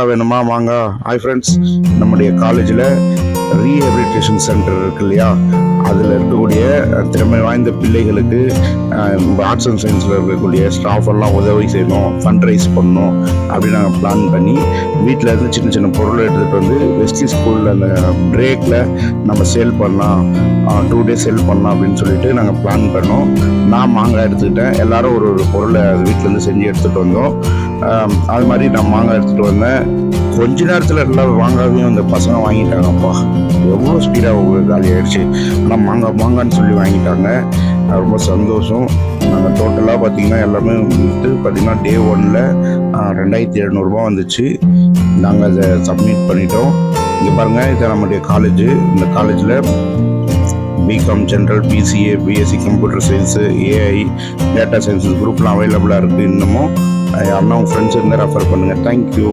வேணுமா வாங்க. Hi friends, நம்முடைய காலேஜில் ரீஹபிலிட்டேஷன் சென்டர் இருக்கு இல்லையா, அதில் இருக்கக்கூடிய திறமை வாய்ந்த பிள்ளைகளுக்கு ஆர்ட்ஸ் அண்ட் சயின்ஸில் இருக்கக்கூடிய ஸ்டாஃப் எல்லாம் உதவி செய்யணும், ஃபண்ட் ரைஸ் பண்ணணும் அப்படின்னு நாங்கள் பிளான் பண்ணி வீட்டில் இருந்து சின்ன சின்ன பொருளை எடுத்துகிட்டு வந்து வெஸ்டி ஸ்கூலில் அந்த பிரேக்கில் நம்ம சேல் பண்ணலாம், 2 days சேல் பண்ணலாம் அப்படின்னு சொல்லிட்டு நாங்கள் பிளான் பண்ணோம். நான் மாங்காய் எடுத்துக்கிட்டேன், எல்லாரும் ஒரு ஒரு பொருளை வீட்டிலேருந்து செஞ்சு எடுத்துகிட்டு வந்தோம். அது மாதிரி நான் மாங்காய் எடுத்துகிட்டு வந்தேன். கொஞ்ச நேரத்தில் எல்லாம் மாங்காவையும் அந்த பசங்க வாங்கிட்டாங்கப்பா. எவ்வளோ ஸ்பீடாக காலி ஆகிடுச்சு. ஆனால் மாங்கான்னு சொல்லி வாங்கிட்டாங்க. ரொம்ப சந்தோஷம். நாங்கள் டோட்டலாக பார்த்திங்கன்னா எல்லாமே விட்டு பார்த்திங்கன்னா டே 1ல் 2700 வந்துச்சு. நாங்கள் அதை சப்மிட் பண்ணிட்டோம். இங்கே பாருங்கள், இது நம்முடைய காலேஜு. இந்த காலேஜில் B Com general, BCA, B Sc computer science, AI, data sciences குரூப்லாம் அவைலபிளாக இருக்குது. இன்னமும் யாருன்னா உங்கள் ஃப்ரெண்ட்ஸ் இருந்தால் ரெஃபர் பண்ணுங்கள். தேங்க்யூ.